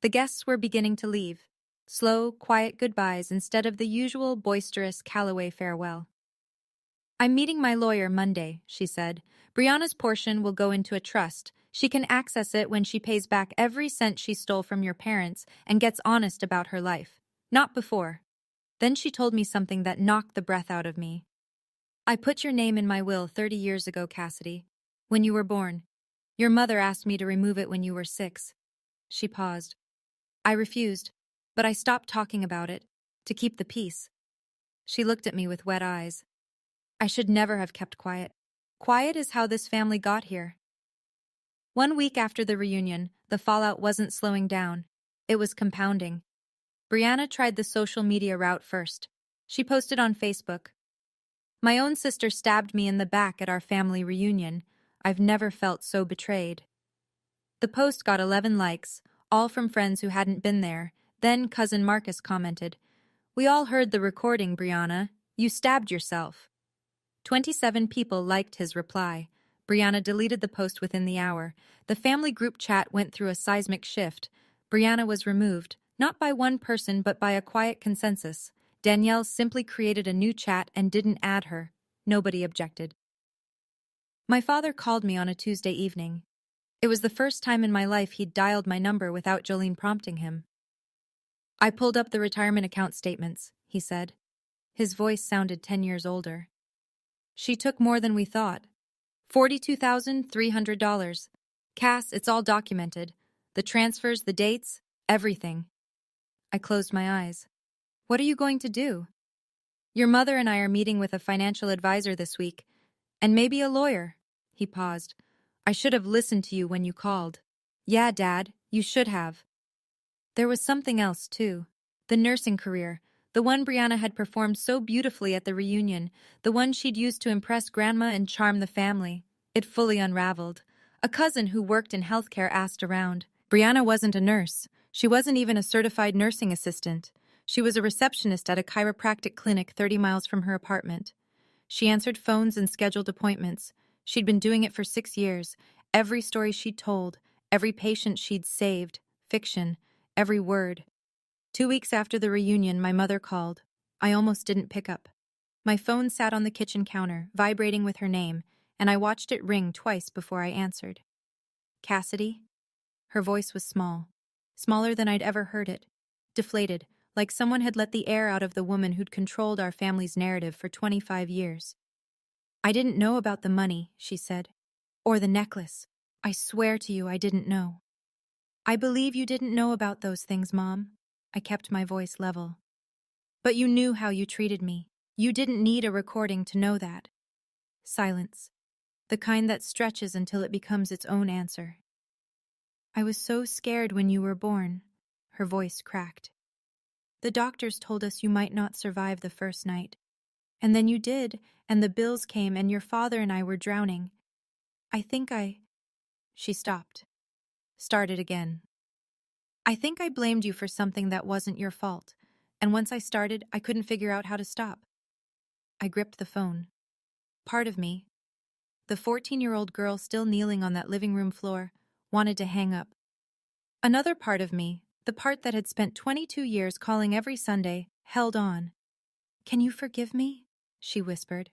The guests were beginning to leave. Slow, quiet goodbyes instead of the usual boisterous Callaway farewell. "I'm meeting my lawyer Monday," she said. "Brianna's portion will go into a trust. She can access it when she pays back every cent she stole from your parents and gets honest about her life. Not before." Then she told me something that knocked the breath out of me. "I put your name in my will 30 years ago, Cassidy. When you were born. Your mother asked me to remove it when you were 6. She paused. I refused, but I stopped talking about it, to keep the peace. She looked at me with wet eyes. I should never have kept quiet. Quiet is how this family got here. 1 week after the reunion, the fallout wasn't slowing down. It was compounding. Brianna tried the social media route first. She posted on Facebook. My own sister stabbed me in the back at our family reunion. I've never felt so betrayed. The post got 11 likes, all from friends who hadn't been there. Then cousin Marcus commented, "We all heard the recording, Brianna. You stabbed yourself." 27 people liked his reply. Brianna deleted the post within the hour. The family group chat went through a seismic shift. Brianna was removed, not by one person but by a quiet consensus. Danielle simply created a new chat and didn't add her. Nobody objected. My father called me on a Tuesday evening. It was the first time in my life he'd dialed my number without Jolene prompting him. "I pulled up the retirement account statements," he said. His voice sounded 10 years older. "She took more than we thought. $42,300. Cass, it's all documented. The transfers, the dates, everything." I closed my eyes. "What are you going to do?" "Your mother and I are meeting with a financial advisor this week, and maybe a lawyer." He paused. "I should have listened to you when you called." "Yeah, Dad, you should have." There was something else, too. The nursing career, the one Brianna had performed so beautifully at the reunion, the one she'd used to impress Grandma and charm the family. It fully unraveled. A cousin who worked in healthcare asked around. Brianna wasn't a nurse. She wasn't even a certified nursing assistant. She was a receptionist at a chiropractic clinic 30 miles from her apartment. She answered phones and scheduled appointments. She'd been doing it for 6 years. Every story she'd told, every patient she'd saved, fiction, every word. 2 weeks after the reunion, my mother called. I almost didn't pick up. My phone sat on the kitchen counter, vibrating with her name, and I watched it ring twice before I answered. "Cassidy?" Her voice was small, smaller than I'd ever heard it, deflated, like someone had let the air out of the woman who'd controlled our family's narrative for 25 years. "I didn't know about the money," she said. "Or the necklace. I swear to you I didn't know." "I believe you didn't know about those things, Mom." I kept my voice level. "But you knew how you treated me. You didn't need a recording to know that." Silence. The kind that stretches until it becomes its own answer. "I was so scared when you were born." Her voice cracked. "The doctors told us you might not survive the first night. And then you did, and the bills came, and your father and I were drowning. I think I—" She stopped. Started again. "I think I blamed you for something that wasn't your fault, and once I started, I couldn't figure out how to stop." I gripped the phone. Part of me, the 14-year-old girl still kneeling on that living room floor, wanted to hang up. Another part of me, the part that had spent 22 years calling every Sunday, held on. "Can you forgive me?" she whispered.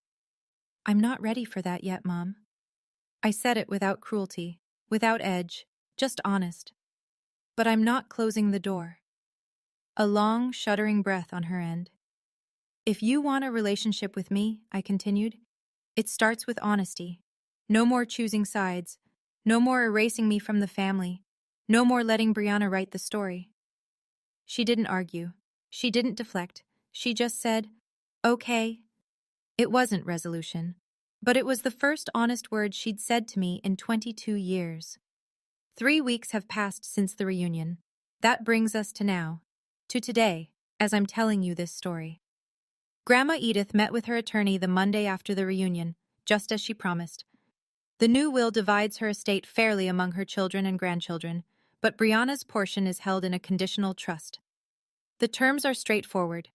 "I'm not ready for that yet, Mom." I said it without cruelty, without edge, just honest. "But I'm not closing the door." A long, shuddering breath on her end. "If you want a relationship with me," I continued, "it starts with honesty. No more choosing sides. No more erasing me from the family. No more letting Brianna write the story." She didn't argue. She didn't deflect. She just said, "Okay." It wasn't resolution, but it was the first honest word she'd said to me in 22 years. 3 weeks have passed since the reunion. That brings us to now. To today, as I'm telling you this story. Grandma Edith met with her attorney the Monday after the reunion, just as she promised. The new will divides her estate fairly among her children and grandchildren, but Brianna's portion is held in a conditional trust. The terms are straightforward.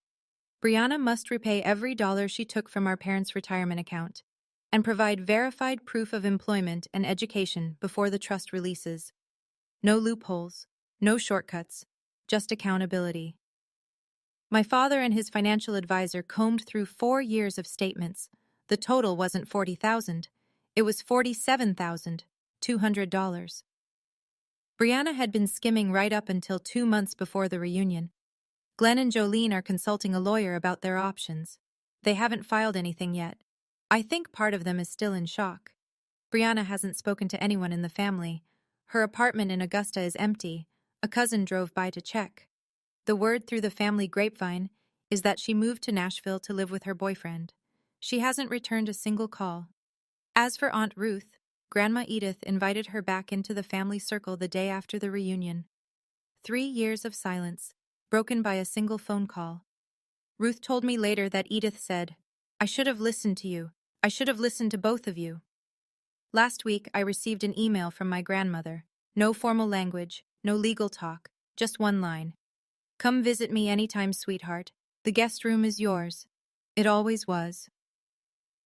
Brianna must repay every dollar she took from our parents' retirement account and provide verified proof of employment and education before the trust releases. No loopholes, no shortcuts, just accountability. My father and his financial advisor combed through 4 years of statements. The total wasn't $40,000. It was $47,200. Brianna had been skimming right up until 2 months before the reunion. Glenn and Jolene are consulting a lawyer about their options. They haven't filed anything yet. I think part of them is still in shock. Brianna hasn't spoken to anyone in the family. Her apartment in Augusta is empty. A cousin drove by to check. The word through the family grapevine is that she moved to Nashville to live with her boyfriend. She hasn't returned a single call. As for Aunt Ruth, Grandma Edith invited her back into the family circle the day after the reunion. 3 years of silence, broken by a single phone call. Ruth told me later that Edith said, "I should have listened to you. I should have listened to both of you." Last week, I received an email from my grandmother. No formal language, no legal talk, just one line. "Come visit me anytime, sweetheart. The guest room is yours. It always was."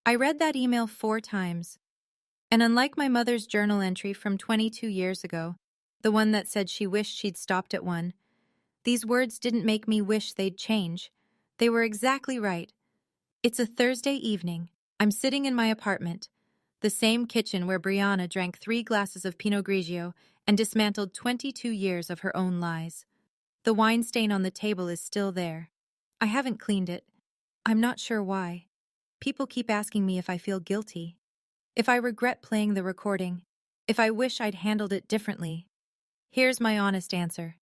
I read that email 4 times. And unlike my mother's journal entry from 22 years ago, the one that said she wished she'd stopped at 1, these words didn't make me wish they'd change. They were exactly right. It's a Thursday evening. I'm sitting in my apartment, the same kitchen where Brianna drank 3 glasses of Pinot Grigio and dismantled 22 years of her own lies. The wine stain on the table is still there. I haven't cleaned it. I'm not sure why. People keep asking me if I feel guilty, if I regret playing the recording, if I wish I'd handled it differently. Here's my honest answer.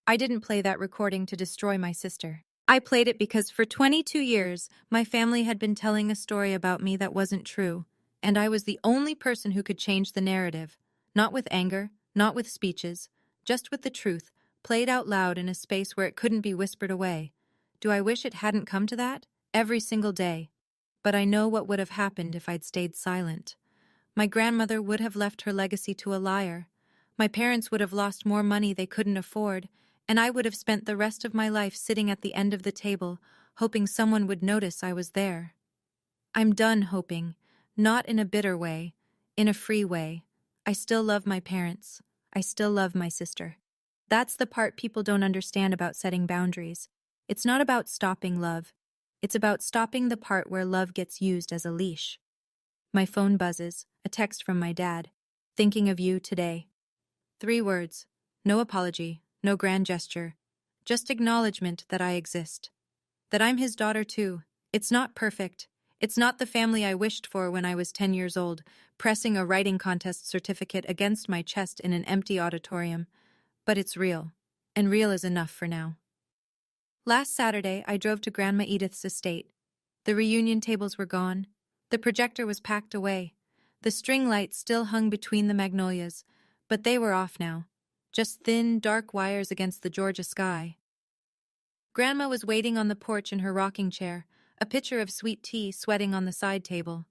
I didn't play that recording to destroy my sister. I played it because for 22 years, my family had been telling a story about me that wasn't true, and I was the only person who could change the narrative. Not with anger, not with speeches, just with the truth, played out loud in a space where it couldn't be whispered away. Do I wish it hadn't come to that? Every single day. But I know what would have happened if I'd stayed silent. My grandmother would have left her legacy to a liar. My parents would have lost more money they couldn't afford, and I would have spent the rest of my life sitting at the end of the table, hoping someone would notice I was there. I'm done hoping, not in a bitter way, in a free way. I still love my parents. I still love my sister. That's the part people don't understand about setting boundaries. It's not about stopping love. It's about stopping the part where love gets used as a leash. My phone buzzes, a text from my dad. "Thinking of you today." 3 words. No apology, no grand gesture. Just acknowledgement that I exist. That I'm his daughter too. It's not perfect. It's not the family I wished for when I was 10 years old, pressing a writing contest certificate against my chest in an empty auditorium. But it's real. And real is enough for now. Last Saturday, I drove to Grandma Edith's estate. The reunion tables were gone. The projector was packed away. The string lights still hung between the magnolias, but they were off now. Just thin, dark wires against the Georgia sky. Grandma was waiting on the porch in her rocking chair, a pitcher of sweet tea sweating on the side table.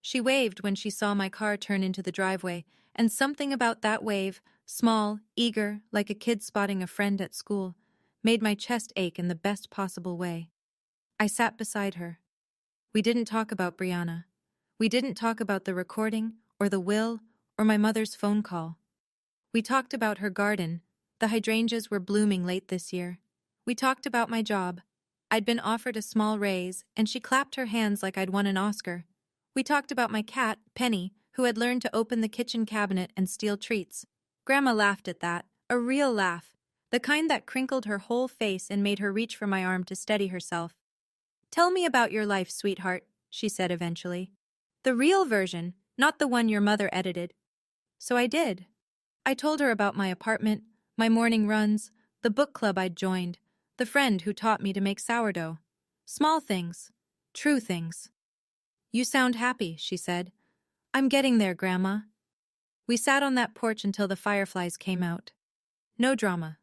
She waved when she saw my car turn into the driveway, and something about that wave, small, eager, like a kid spotting a friend at school, made my chest ache in the best possible way. I sat beside her. We didn't talk about Brianna. We didn't talk about the recording, or the will, or my mother's phone call. We talked about her garden. The hydrangeas were blooming late this year. We talked about my job. I'd been offered a small raise, and she clapped her hands like I'd won an Oscar. We talked about my cat, Penny, who had learned to open the kitchen cabinet and steal treats. Grandma laughed at that, a real laugh, the kind that crinkled her whole face and made her reach for my arm to steady herself. "Tell me about your life, sweetheart," she said eventually. "The real version, not the one your mother edited." So I did. I told her about my apartment, my morning runs, the book club I'd joined, the friend who taught me to make sourdough. Small things, true things. "You sound happy," she said. "I'm getting there, Grandma." We sat on that porch until the fireflies came out. No drama,